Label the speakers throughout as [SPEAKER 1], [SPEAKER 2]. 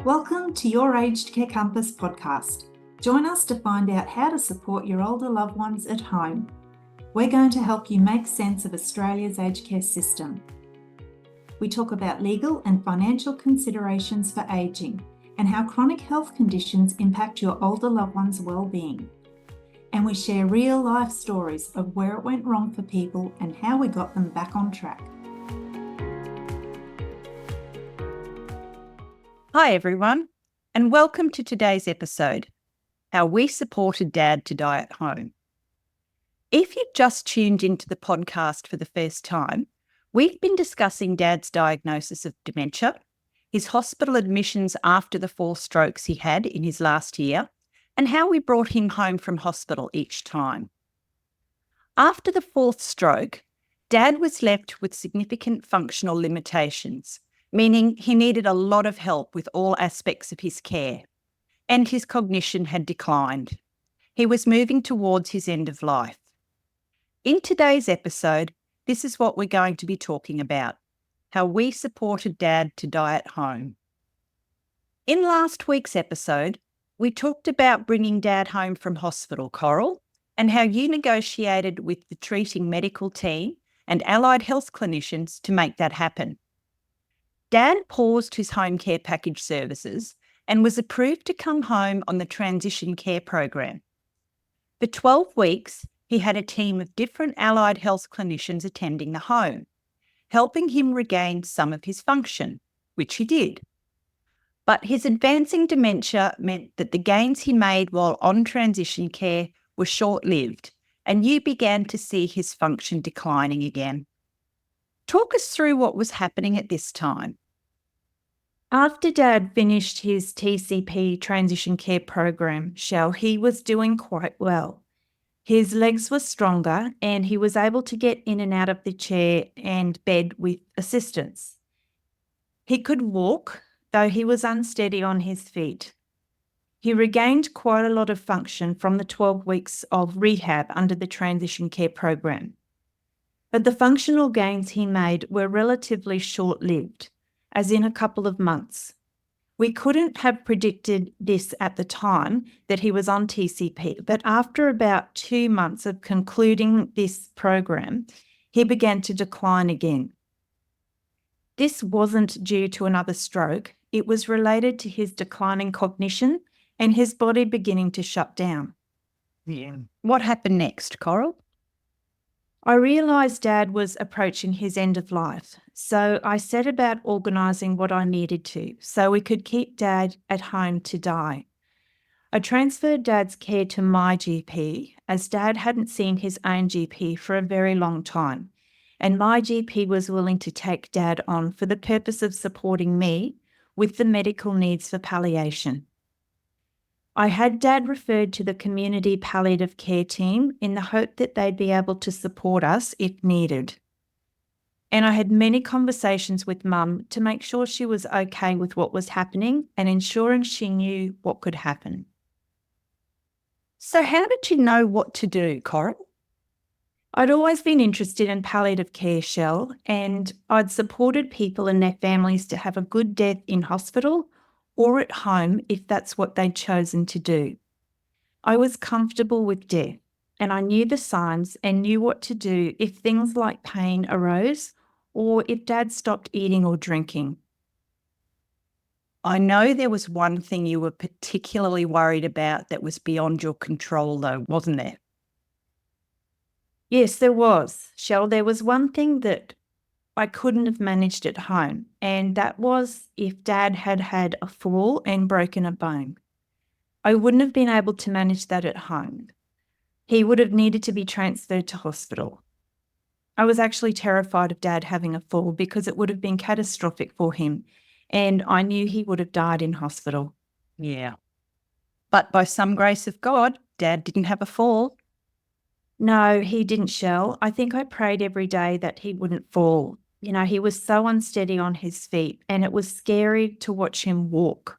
[SPEAKER 1] Welcome to Your Aged Care Compass podcast. Join us to find out how to support your older loved ones at home. We're going to help you make sense of Australia's aged care system. We talk about legal and financial considerations for ageing and how chronic health conditions impact your older loved ones' well-being. And we share real-life stories of where it went wrong for people and how we got them back on track.
[SPEAKER 2] Hi everyone, and welcome to today's episode, How We Supported Dad to Die at Home. If you've just tuned into the podcast for the first time, we've been discussing Dad's diagnosis of dementia, his hospital admissions after the 4 strokes he had in his last year, and how we brought him home from hospital each time. After the 4th stroke, Dad was left with significant functional limitations, meaning he needed a lot of help with all aspects of his care, and his cognition had declined. He was moving towards his end of life. In today's episode, this is what we're going to be talking about, how we supported Dad to die at home. In last week's episode, we talked about bringing Dad home from hospital, Coral, and how you negotiated with the treating medical team and allied health clinicians to make that happen. Dad paused his home care package services and was approved to come home on the transition care program. For 12 weeks, he had a team of different allied health clinicians attending the home, helping him regain some of his function, which he did. But his advancing dementia meant that the gains he made while on transition care were short-lived, and you began to see his function declining again. Talk us through what was happening at this time. After Dad finished his TCP transition care program, he was doing quite well. His legs were stronger and he was able to get in and out of the chair and bed with assistance. He could walk, though he was unsteady on his feet. He regained quite a lot of function from the 12 weeks of rehab under the transition care program. But the functional gains he made were relatively short-lived, as in a couple of months. We couldn't have predicted this at the time that he was on TCP, but after about 2 months of concluding this program, he began to decline again. This wasn't due to another stroke. It was related to his declining cognition and his body beginning to shut down.
[SPEAKER 1] Yeah.
[SPEAKER 2] What happened next, Coral? I realised Dad was approaching his end of life, so I set about organising what I needed to so we could keep Dad at home to die. I transferred Dad's care to my GP, as Dad hadn't seen his own GP for a very long time, and my GP was willing to take Dad on for the purpose of supporting me with the medical needs for palliation. I had Dad referred to the community palliative care team in the hope that they'd be able to support us if needed. And I had many conversations with Mum to make sure she was okay with what was happening and ensuring she knew what could happen. So how did you know what to do, Coral? I'd always been interested in palliative care, and I'd supported people and their families to have a good death in hospital or at home if that's what they'd chosen to do. I was comfortable with death, and I knew the signs and knew what to do if things like pain arose or if Dad stopped eating or drinking. I know there was one thing you were particularly worried about that was beyond your control though, wasn't there? Yes, there was. There was one thing that I couldn't have managed at home, and that was if Dad had had a fall and broken a bone. I wouldn't have been able to manage that at home. He would have needed to be transferred to hospital. I was actually terrified of Dad having a fall because it would have been catastrophic for him, and I knew he would have died in hospital. Yeah. But by some grace of God, Dad didn't have a fall. No, he didn't, I think I prayed every day that he wouldn't fall. He was so unsteady on his feet and it was scary to watch him walk.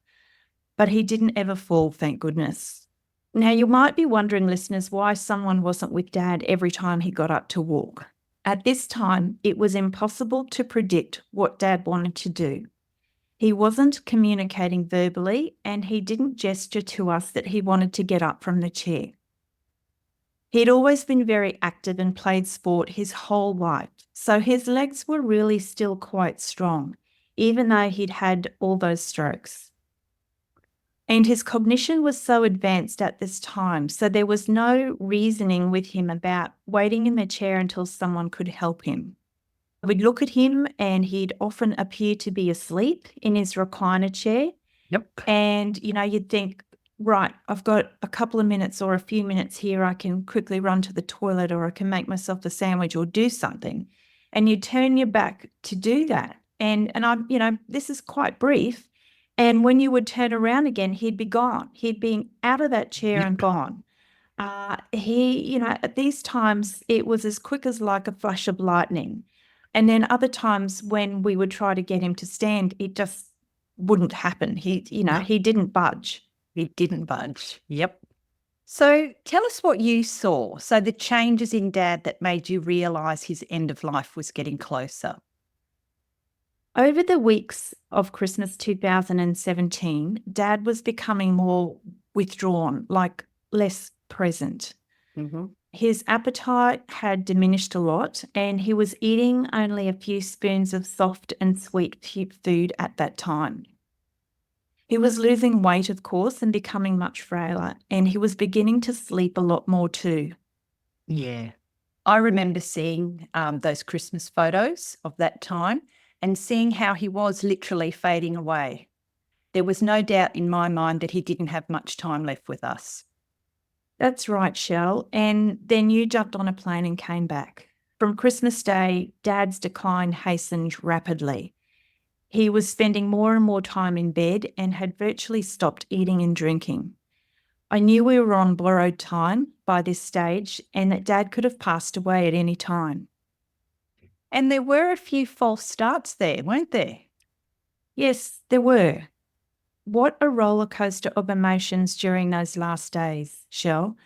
[SPEAKER 2] But he didn't ever fall, thank goodness. Now, you might be wondering, listeners, why someone wasn't with Dad every time he got up to walk. At this time, it was impossible to predict what Dad wanted to do.
[SPEAKER 1] He wasn't communicating verbally, and he didn't gesture to us that he wanted to get up from the chair. He'd always been very active and played sport his whole life, so his legs were really still quite strong, even though he'd had all those strokes. And his cognition was so advanced at this time, so there was no reasoning with him about waiting in the chair until someone could help him. We'd look at him and he'd often appear to be asleep in his recliner chair.
[SPEAKER 2] Yep.
[SPEAKER 1] And, you'd think, right, I've got a couple of minutes or a few minutes here. I can quickly run to the toilet, or I can make myself a sandwich or do something. And you turn your back to do that. And this is quite brief. And when you would turn around again, he'd be gone. He'd been out of that chair and gone. At these times, it was as quick as like a flash of lightning. And then other times when we would try to get him to stand, it just wouldn't happen. He didn't budge.
[SPEAKER 2] He didn't budge. Yep. So tell us what you saw. So the changes in Dad that made you realise his end of life was getting closer.
[SPEAKER 1] Over the weeks of Christmas 2017, Dad was becoming more withdrawn, like less present.
[SPEAKER 2] Mm-hmm.
[SPEAKER 1] His appetite had diminished a lot, and he was eating only a few spoons of soft and sweet food at that time. He was losing weight, of course, and becoming much frailer, and he was beginning to sleep a lot more too.
[SPEAKER 2] Yeah. I remember seeing those Christmas photos of that time and seeing how he was literally fading away. There was no doubt in my mind that he didn't have much time left with us.
[SPEAKER 1] That's right, Shell. And then you jumped on a plane and came back. From Christmas Day, Dad's decline hastened rapidly. He was spending more and more time in bed and had virtually stopped eating and drinking. I knew we were on borrowed time by this stage and that Dad could have passed away at any time.
[SPEAKER 2] And there were a few false starts there, weren't there?
[SPEAKER 1] Yes, there were. What a rollercoaster of emotions during those last days, Shell.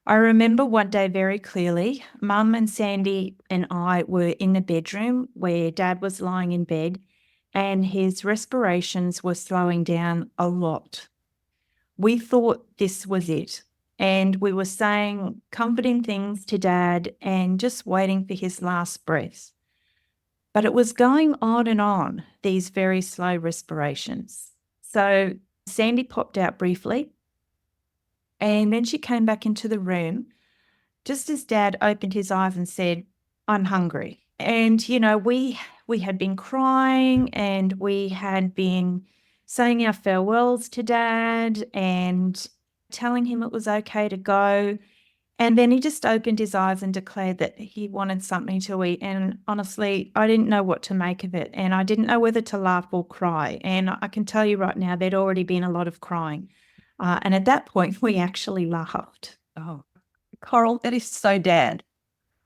[SPEAKER 1] I remember one day very clearly. Mum and Sandy and I were in the bedroom where Dad was lying in bed, and his respirations were slowing down a lot. We thought this was it, and we were saying comforting things to Dad and just waiting for his last breaths. But it was going on, these very slow respirations. So Sandy popped out briefly, and then she came back into the room just as Dad opened his eyes and said, "I'm hungry." And, we had been crying and we had been saying our farewells to Dad and telling him it was okay to go. And then he just opened his eyes and declared that he wanted something to eat. And honestly, I didn't know what to make of it. And I didn't know whether to laugh or cry. And I can tell you right now, there'd already been a lot of crying. And at that point, we actually laughed.
[SPEAKER 2] Oh, Coral, that is so Dad.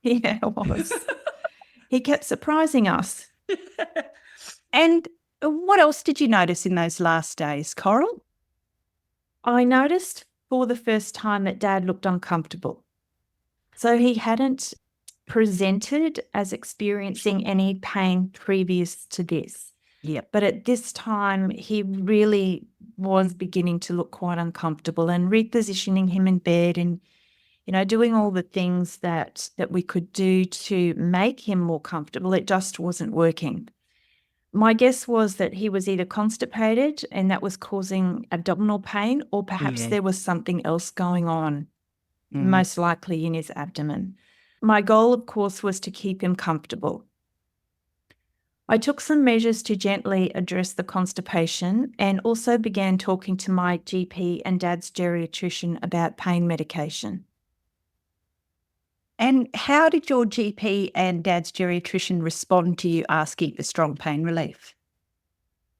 [SPEAKER 1] Yeah, it was. He kept surprising us.
[SPEAKER 2] And what else did you notice in those last days, Coral?
[SPEAKER 1] I noticed for the first time that Dad looked uncomfortable. So he hadn't presented as experiencing any pain previous to this.
[SPEAKER 2] Yeah.
[SPEAKER 1] But at this time, he really was beginning to look quite uncomfortable, and repositioning him in bed and, doing all the things that we could do to make him more comfortable, it just wasn't working. My guess was that he was either constipated and that was causing abdominal pain, or perhaps there was something else going on, most likely in his abdomen. My goal, of course, was to keep him comfortable. I took some measures to gently address the constipation and also began talking to my GP and Dad's geriatrician about pain medication.
[SPEAKER 2] And how did your GP and Dad's geriatrician respond to you asking for strong pain relief?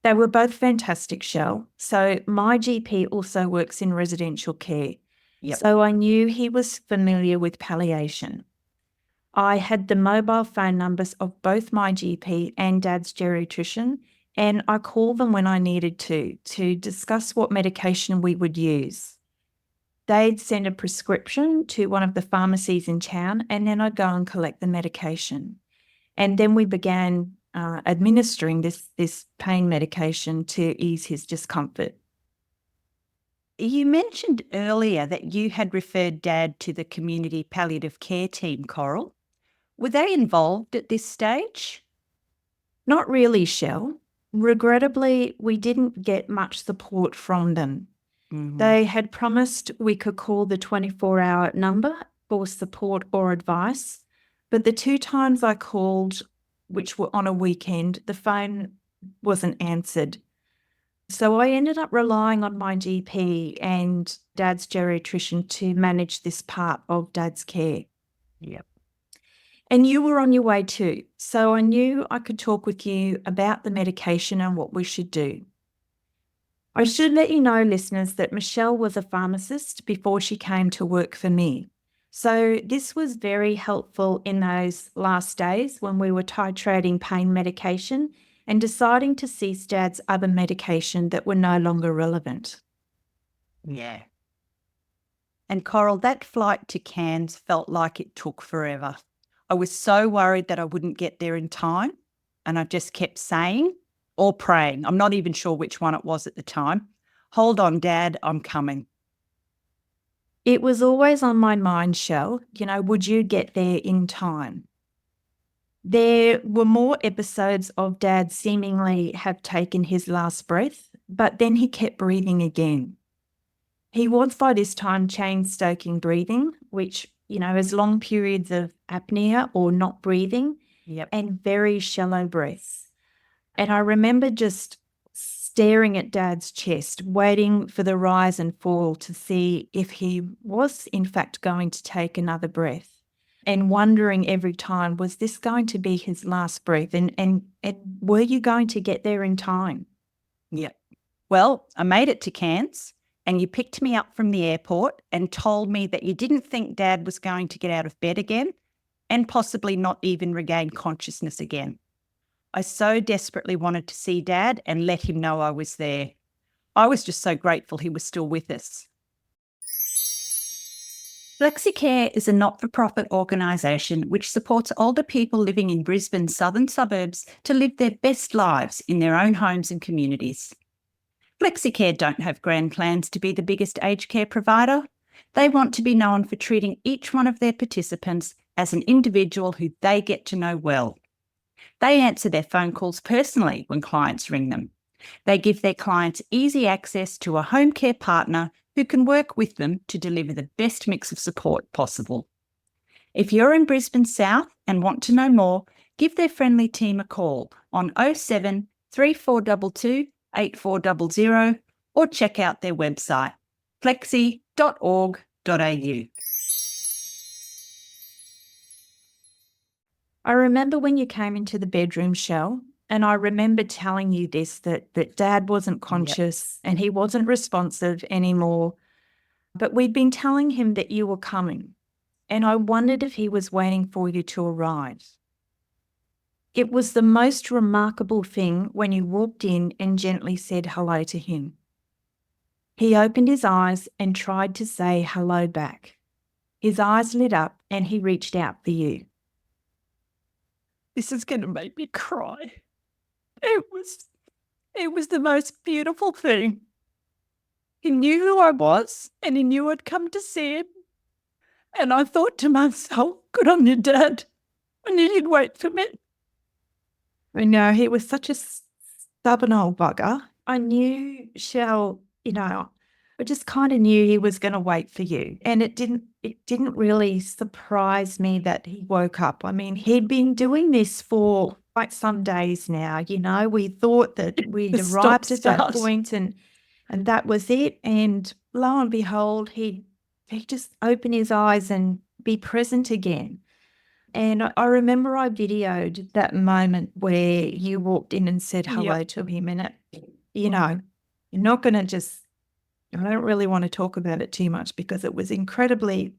[SPEAKER 1] They were both fantastic, Shell. So my GP also works in residential care.
[SPEAKER 2] Yep.
[SPEAKER 1] So I knew he was familiar with palliation. I had the mobile phone numbers of both my GP and Dad's geriatrician, and I called them when I needed to discuss what medication we would use. They'd send a prescription to one of the pharmacies in town, and then I'd go and collect the medication. And then we began
[SPEAKER 2] administering this pain medication to ease his discomfort. You mentioned earlier that you had referred Dad to the community palliative care team, Coral. Were they involved at this stage?
[SPEAKER 1] Not really, Shell. Regrettably, we didn't get much support from them. They had promised we could call the 24-hour number for support or advice, but the 2 times I called, which were on a weekend, the phone wasn't answered. So I ended up relying on my GP and Dad's geriatrician to manage this part of Dad's care.
[SPEAKER 2] Yep.
[SPEAKER 1] And you were on your way too, so I knew I could talk with you about the medication and what we should do. I should let you know, listeners, that Michelle was a pharmacist before she came to work for me. So this was very helpful in those last days when we were titrating pain medication and deciding to cease Dad's other medication that were no longer relevant.
[SPEAKER 2] Yeah. And Coral, that flight to Cairns felt like it took forever. I was so worried that I wouldn't get there in time, and I just kept saying or praying, I'm not even sure which one it was at the time, hold on, Dad, I'm coming.
[SPEAKER 1] It was always on my mind, Shell, would you get there in time? There were more episodes of Dad seemingly have taken his last breath, but then he kept breathing again. He was by this time chain-stoking breathing, which, is long periods of apnea or not breathing, and very shallow breaths. And I remember just staring at Dad's chest, waiting for the rise and fall to see if he was in fact going to take another breath, and wondering every time, was this going to be his last breath? And were you going to get there in time?
[SPEAKER 2] Yep. Well, I made it to Cairns, and you picked me up from the airport and told me that you didn't think Dad was going to get out of bed again and possibly not even regain consciousness again. I so desperately wanted to see Dad and let him know I was there. I was just so grateful he was still with us. FlexiCare is a not-for-profit organisation which supports older people living in Brisbane's southern suburbs to live their best lives in their own homes and communities. FlexiCare don't have grand plans to be the biggest aged care provider. They want to be known for treating each one of their participants as an individual who they get to know well. They answer their phone calls personally when clients ring them. They give their clients easy access to a home care partner who can work with them to deliver the best mix of support possible. If you're in Brisbane South and want to know more, give their friendly team a call on 07 3422 8400 or check out their website flexi.org.au.
[SPEAKER 1] I remember when you came into the bedroom, Shell, and I remember telling you this, that Dad wasn't conscious and he wasn't responsive anymore. But we'd been telling him that you were coming, and I wondered if he was waiting for you to arrive. It was the most remarkable thing when you walked in and gently said hello to him. He opened his eyes and tried to say hello back. His eyes lit up and he reached out for you.
[SPEAKER 2] This is going to make me cry. It was the most beautiful thing. He knew who I was and he knew I'd come to see him. And I thought to myself, good on you, Dad. I knew you'd wait for me.
[SPEAKER 1] I know, he was such a stubborn old bugger. I knew, Shell, I just kind of knew he was going to wait for you. And it didn't really surprise me that he woke up. I mean, he'd been doing this for quite some days now. We thought that we'd arrived at that point and that was it. And lo and behold, he'd just open his eyes and be present again. And I remember I videoed that moment where you walked in and said hello to him. And you're not going to just, I don't really want to talk about it too much because it was incredibly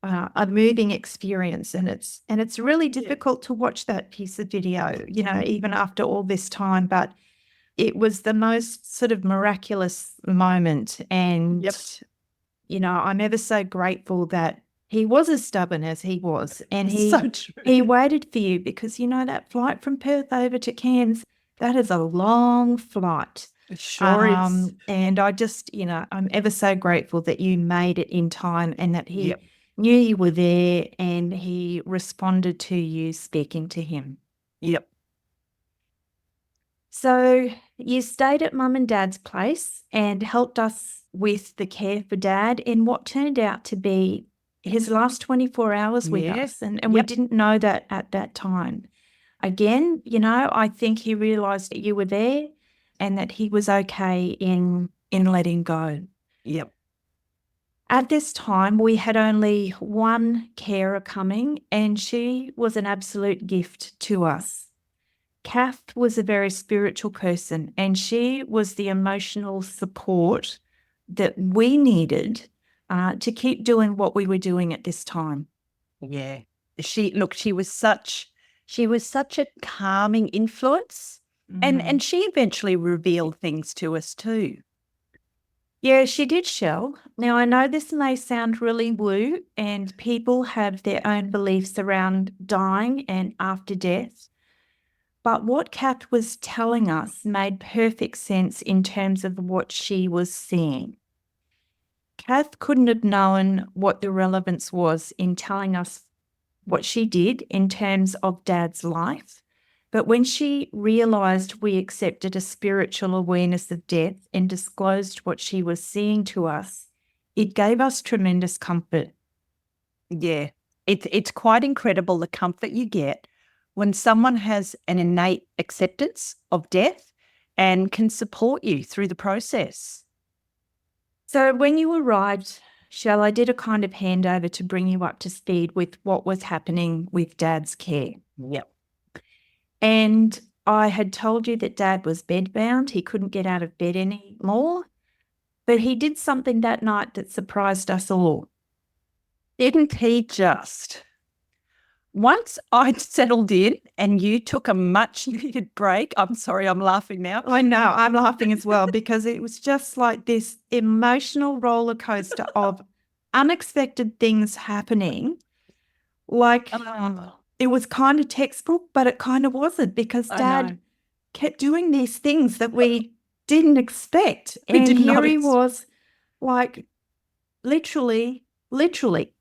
[SPEAKER 1] a moving experience, and it's really difficult to watch that piece of video, even after all this time. But it was the most sort of miraculous moment, and I'm ever so grateful that
[SPEAKER 2] he was as stubborn as he was, and
[SPEAKER 3] So true.
[SPEAKER 2] he waited for you because, that flight from Perth over to Cairns, that is a long flight.
[SPEAKER 3] It sure is.
[SPEAKER 2] And I just, I'm ever so grateful that you made it in time and that he
[SPEAKER 3] Yep.
[SPEAKER 2] knew you were there and he responded to you speaking to him.
[SPEAKER 3] Yep.
[SPEAKER 2] So you stayed at Mum and Dad's place and helped us with the care for Dad in what turned out to be his last 24 hours with us. And we
[SPEAKER 3] Yep.
[SPEAKER 2] didn't know that at that time. Again, I think he realised that you were there and that he was okay in letting go.
[SPEAKER 3] Yep.
[SPEAKER 2] At this time, we had only one carer coming, and she was an absolute gift to us. Kath was a very spiritual person, and she was the emotional support that we needed to keep doing what we were doing at this time.
[SPEAKER 3] Yeah. She was such a calming influence. And she eventually revealed things to us too.
[SPEAKER 2] Yeah, she did, Shell. Now, I know this may sound really woo, and people have their own beliefs around dying and after death. But what Kath was telling us made perfect sense in terms of what she was seeing. Kath couldn't have known what the relevance was in telling us what she did in terms of Dad's life. But when she realised we accepted a spiritual awareness of death and disclosed what she was seeing to us, it gave us tremendous comfort.
[SPEAKER 3] Yeah. It's quite incredible the comfort you get when someone has an innate acceptance of death and can support you through the process.
[SPEAKER 2] So when you arrived, Shell, I did a kind of handover to bring you up to speed with what was happening with Dad's care.
[SPEAKER 3] Yep.
[SPEAKER 2] And I had told you that Dad was bedbound. He couldn't get out of bed anymore. But he did something that night that surprised us all.
[SPEAKER 3] Didn't he just? Once I'd settled in and you took a much needed break, I'm sorry, I'm laughing now.
[SPEAKER 2] I know, I'm laughing as well because it was just like this emotional roller coaster of unexpected things happening. Like it was kind of textbook, but it kind of wasn't because Dad kept doing these things that we didn't expect. And here he was, like literally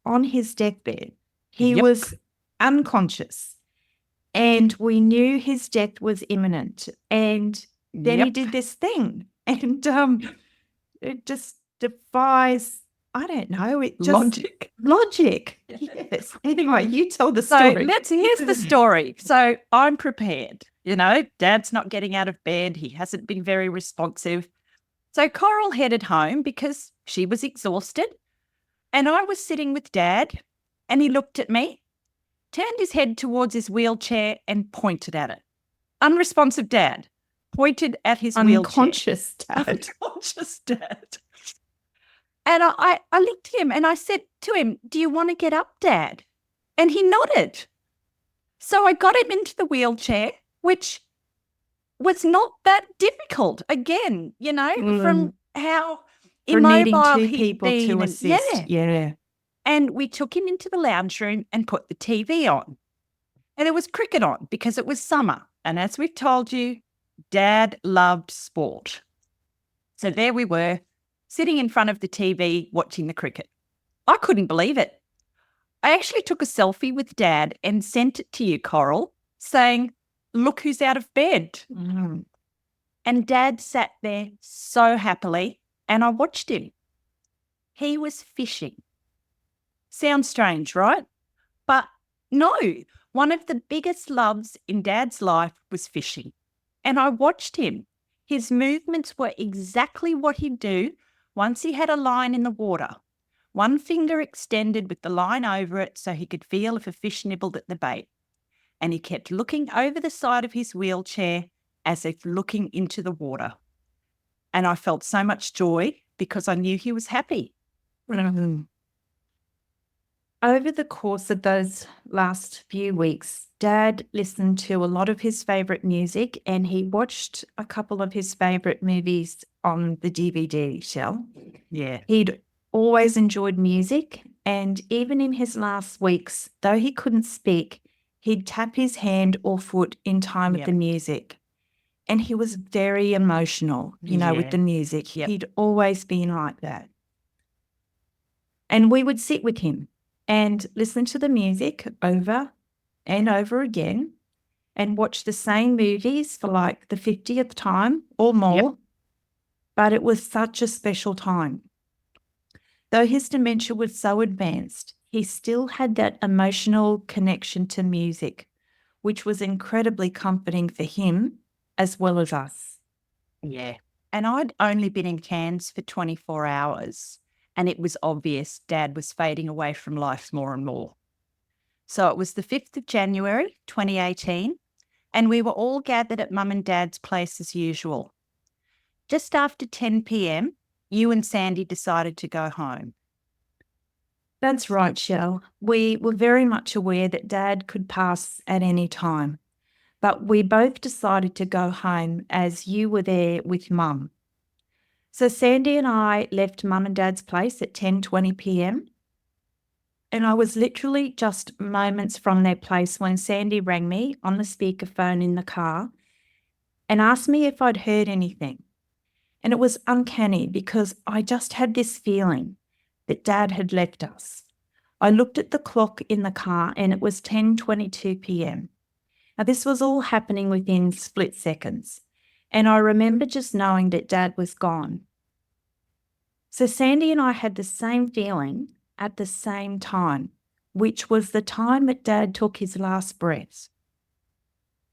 [SPEAKER 2] on his deathbed. He was unconscious and we knew his death was imminent. And then he did this thing and it just defies, I don't know, it just logic. Yes. Anyway, you tell the story.
[SPEAKER 3] So here's the story. So I'm prepared. Dad's not getting out of bed. He hasn't been very responsive. So Coral headed home because she was exhausted. And I was sitting with Dad and he looked at me, turned his head towards his wheelchair and pointed at it. Unresponsive Dad pointed at his
[SPEAKER 2] Unconscious
[SPEAKER 3] wheelchair.
[SPEAKER 2] Dad.
[SPEAKER 3] Unconscious Dad. And I looked at him and I said to him, "Do you want to get up, Dad?" And he nodded. So I got him into the wheelchair, which was not that difficult. Again, from how immobile
[SPEAKER 2] needing two
[SPEAKER 3] he'd
[SPEAKER 2] people
[SPEAKER 3] been
[SPEAKER 2] to
[SPEAKER 3] and-
[SPEAKER 2] assist. Yeah.
[SPEAKER 3] And we took him into the lounge room and put the TV on. And there was cricket on because it was summer. And as we've told you, Dad loved sport. So there we were, sitting in front of the TV watching the cricket. I couldn't believe it. I actually took a selfie with Dad and sent it to you, Coral, saying, "Look who's out of bed." And Dad sat there so happily and I watched him. He was fishing. Sounds strange, right? But no, one of the biggest loves in Dad's life was fishing. And I watched him. His movements were exactly what he'd do once he had a line in the water. One finger extended with the line over it so he could feel if a fish nibbled at the bait. And he kept looking over the side of his wheelchair as if looking into the water. And I felt so much joy because I knew he was happy.
[SPEAKER 2] Over the course of those last few weeks, Dad listened to a lot of his favourite music and he watched a couple of his favourite movies on the DVD, Shell.
[SPEAKER 3] Yeah.
[SPEAKER 2] He'd always enjoyed music And even in his last weeks, though he couldn't speak, he'd tap his hand or foot in time with the music. And he was very emotional, with the music.
[SPEAKER 3] Yep.
[SPEAKER 2] He'd always been like that. And we would sit with him and listen to the music over and over again and watch the same movies for like the 50th time or more.
[SPEAKER 3] Yep.
[SPEAKER 2] But it was such a special time. Though his dementia was so advanced, he still had that emotional connection to music, which was incredibly comforting for him as well as us.
[SPEAKER 3] Yeah. And I'd only been in Cairns for 24 hours, and it was obvious Dad was fading away from life more and more. So it was the 5th of January, 2018, and we were all gathered at Mum and Dad's place as usual. Just after 10 p.m, you and Sandy decided to go home.
[SPEAKER 2] That's right, Shell. We were very much aware that Dad could pass at any time, but we both decided to go home as you were there with Mum. So Sandy and I left Mum and Dad's place at 10:20 p.m. And I was literally just moments from their place when Sandy rang me on the speakerphone in the car and asked me if I'd heard anything. And it was uncanny because I just had this feeling that Dad had left us. I looked at the clock in the car and it was 10:22 p.m. Now, this was all happening within split seconds. And I remember just knowing that Dad was gone. So Sandy and I had the same feeling at the same time, which was the time that Dad took his last breath.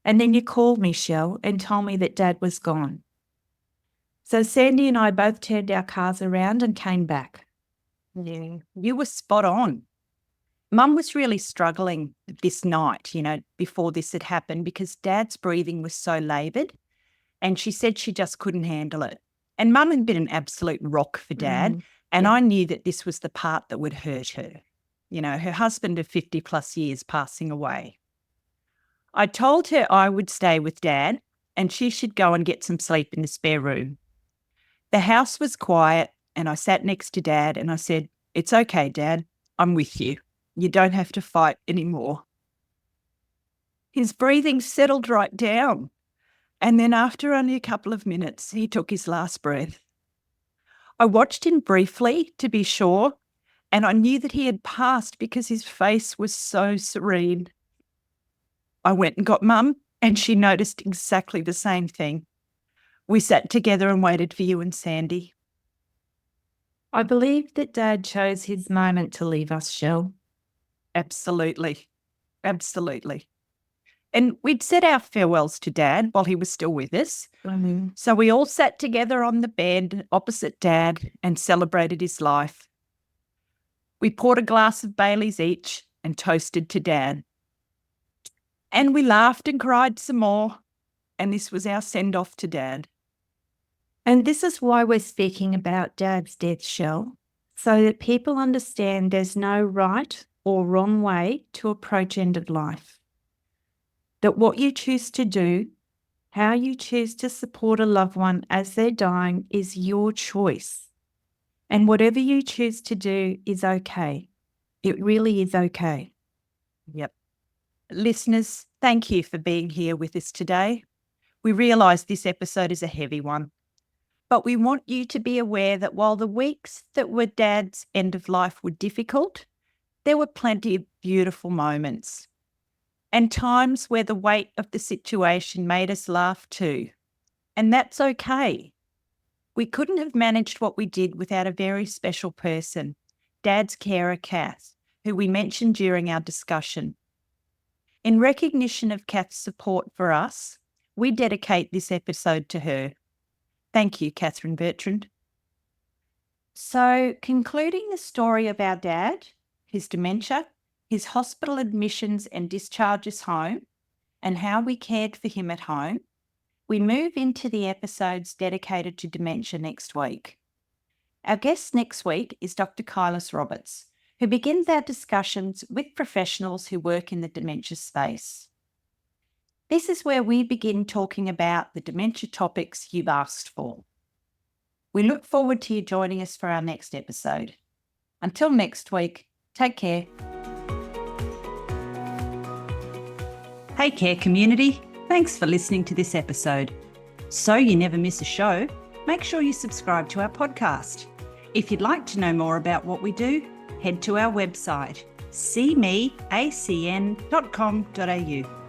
[SPEAKER 2] And then you called me, Shell, and told me that Dad was gone. So Sandy and I both turned our cars around and came back.
[SPEAKER 3] Yeah, you were spot on. Mum was really struggling this night, before this had happened because Dad's breathing was so laboured, and she said she just couldn't handle it. And Mum had been an absolute rock for Dad, and I knew that this was the part that would hurt her. Her husband of 50 plus years passing away. I told her I would stay with Dad and she should go and get some sleep in the spare room. The house was quiet and I sat next to Dad and I said, "It's okay, Dad. I'm with you. You don't have to fight anymore." His breathing settled right down. And then after only a couple of minutes, he took his last breath. I watched him briefly to be sure, and I knew that he had passed because his face was so serene. I went and got Mum, and she noticed exactly the same thing. We sat together and waited for you and Sandy.
[SPEAKER 2] I believe that Dad chose his moment to leave us, Shell.
[SPEAKER 3] Absolutely. Absolutely. And we'd said our farewells to Dad while he was still with us. So we all sat together on the bed opposite Dad and celebrated his life. We poured a glass of Bailey's each and toasted to Dad. And we laughed and cried some more. And this was our send-off to Dad.
[SPEAKER 2] And this is why we're speaking about Dad's death, Shell, so that people understand there's no right or wrong way to approach end of life. That what you choose to do, how you choose to support a loved one as they're dying is your choice. And whatever you choose to do is okay. It really is okay.
[SPEAKER 3] Yep. Listeners, thank you for being here with us today. We realise this episode is a heavy one, but we want you to be aware that while the weeks that were Dad's end of life were difficult, there were plenty of beautiful moments. And times where the weight of the situation made us laugh too. And that's okay. We couldn't have managed what we did without a very special person, Dad's carer, Kath, who we mentioned during our discussion. In recognition of Kath's support for us, we dedicate this episode to her. Thank you, Catherine Bertrand. So, concluding the story of our dad, his dementia, his hospital admissions and discharges home, and how we cared for him at home, we move into the episodes dedicated to dementia next week. Our guest next week is Dr. Kylis Roberts, who begins our discussions with professionals who work in the dementia space. This is where we begin talking about the dementia topics you've asked for. We look forward to you joining us for our next episode. Until next week, Take care. Hey Care community, thanks for listening to this episode. So you never miss a show, make sure you subscribe to our podcast. If you'd like to know more about what we do, head to our website, cmeacn.com.au.